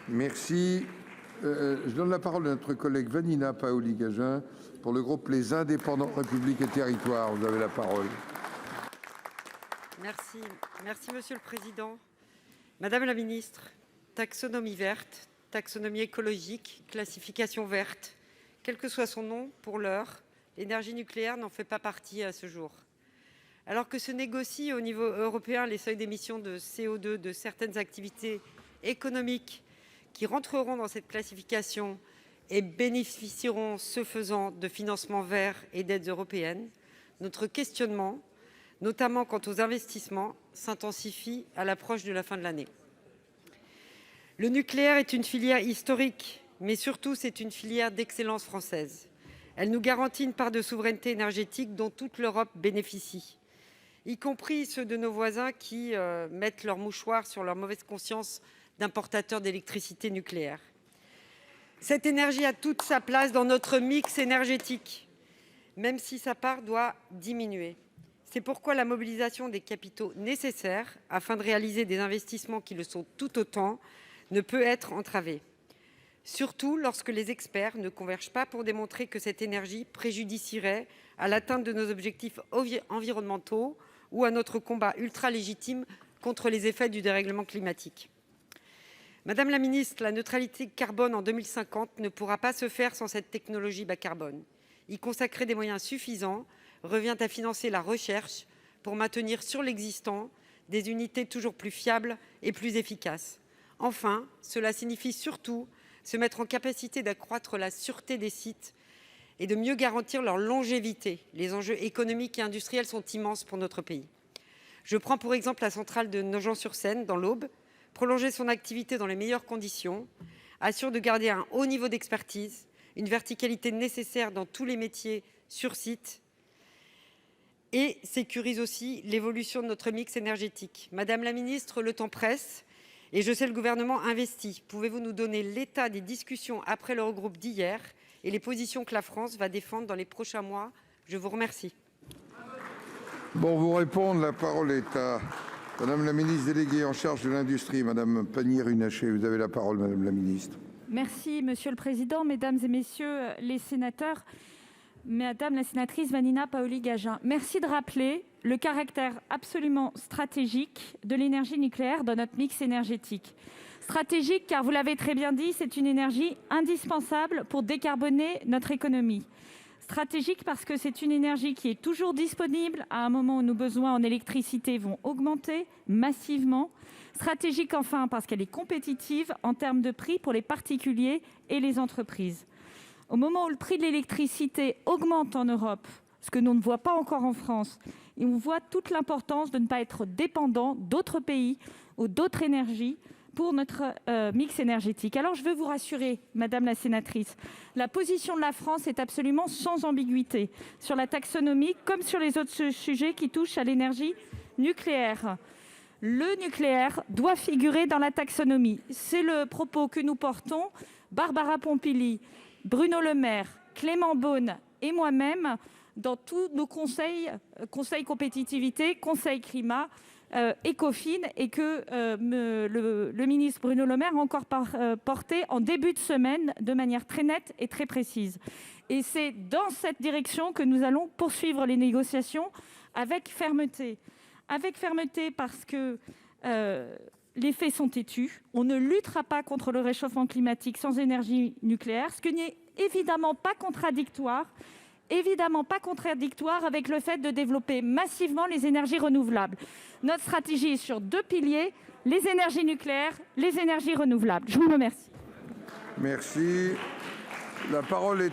Merci. Je donne la parole à notre collègue Vanina Paoli-Gagin pour le groupe Les Indépendants République et Territoires. Vous avez la parole. Merci Monsieur le Président. Madame la Ministre, taxonomie verte, taxonomie écologique, classification verte, quel que soit son nom, pour l'heure, l'énergie nucléaire n'en fait pas partie à ce jour. Alors que se négocient au niveau européen les seuils d'émissions de CO2 de certaines activités économiques qui rentreront dans cette classification et bénéficieront, ce faisant, de financements verts et d'aides européennes, notre questionnement, notamment quant aux investissements, s'intensifie à l'approche de la fin de l'année. Le nucléaire est une filière historique, mais surtout c'est une filière d'excellence française. Elle nous garantit une part de souveraineté énergétique dont toute l'Europe bénéficie, y compris ceux de nos voisins qui mettent leur mouchoir sur leur mauvaise conscience d'importateurs d'électricité nucléaire. Cette énergie a toute sa place dans notre mix énergétique, même si sa part doit diminuer. C'est pourquoi la mobilisation des capitaux nécessaires afin de réaliser des investissements qui le sont tout autant ne peut être entravée. Surtout lorsque les experts ne convergent pas pour démontrer que cette énergie préjudicierait à l'atteinte de nos objectifs environnementaux ou à notre combat ultra-légitime contre les effets du dérèglement climatique. Madame la ministre, la neutralité carbone en 2050 ne pourra pas se faire sans cette technologie bas carbone. Y consacrer des moyens suffisants revient à financer la recherche pour maintenir sur l'existant des unités toujours plus fiables et plus efficaces. Enfin, cela signifie surtout se mettre en capacité d'accroître la sûreté des sites et de mieux garantir leur longévité. Les enjeux économiques et industriels sont immenses pour notre pays. Je prends pour exemple la centrale de Nogent-sur-Seine, dans l'Aube. Prolonger son activité dans les meilleures conditions assure de garder un haut niveau d'expertise, une verticalité nécessaire dans tous les métiers sur site et sécurise aussi l'évolution de notre mix énergétique. Madame la ministre, le temps presse et je sais le gouvernement investi. Pouvez-vous nous donner l'état des discussions après le regroupe d'hier et les positions que la France va défendre dans les prochains mois? Je vous remercie. Pour vous répondre, la parole est à Madame la ministre déléguée en charge de l'industrie, Madame Pannier-Runacher. Vous avez la parole, Madame la ministre. Merci, Monsieur le Président, Mesdames et Messieurs les sénateurs. Madame la sénatrice Vanina Paoli-Gagin, merci de rappeler le caractère absolument stratégique de l'énergie nucléaire dans notre mix énergétique. Stratégique car, vous l'avez très bien dit, c'est une énergie indispensable pour décarboner notre économie. Stratégique parce que c'est une énergie qui est toujours disponible à un moment où nos besoins en électricité vont augmenter massivement. Stratégique enfin parce qu'elle est compétitive en termes de prix pour les particuliers et les entreprises. Au moment où le prix de l'électricité augmente en Europe, ce que l'on ne voit pas encore en France, et on voit toute l'importance de ne pas être dépendant d'autres pays ou d'autres énergies pour notre mix énergétique. Alors je veux vous rassurer, Madame la sénatrice, la position de la France est absolument sans ambiguïté sur la taxonomie comme sur les autres sujets qui touchent à l'énergie nucléaire. Le nucléaire doit figurer dans la taxonomie. C'est le propos que nous portons, Barbara Pompili, Bruno Le Maire, Clément Beaune et moi-même, dans tous nos conseils, conseil compétitivité, conseil climat, Ecofin, et que le ministre Bruno Le Maire a encore porté en début de semaine de manière très nette et très précise. Et c'est dans cette direction que nous allons poursuivre les négociations avec fermeté. Avec fermeté parce que les faits sont têtus. On ne luttera pas contre le réchauffement climatique sans énergie nucléaire, ce qui n'est évidemment pas contradictoire avec le fait de développer massivement les énergies renouvelables. Notre stratégie est sur 2 piliers, les énergies nucléaires, les énergies renouvelables. Je vous remercie. Merci. La parole est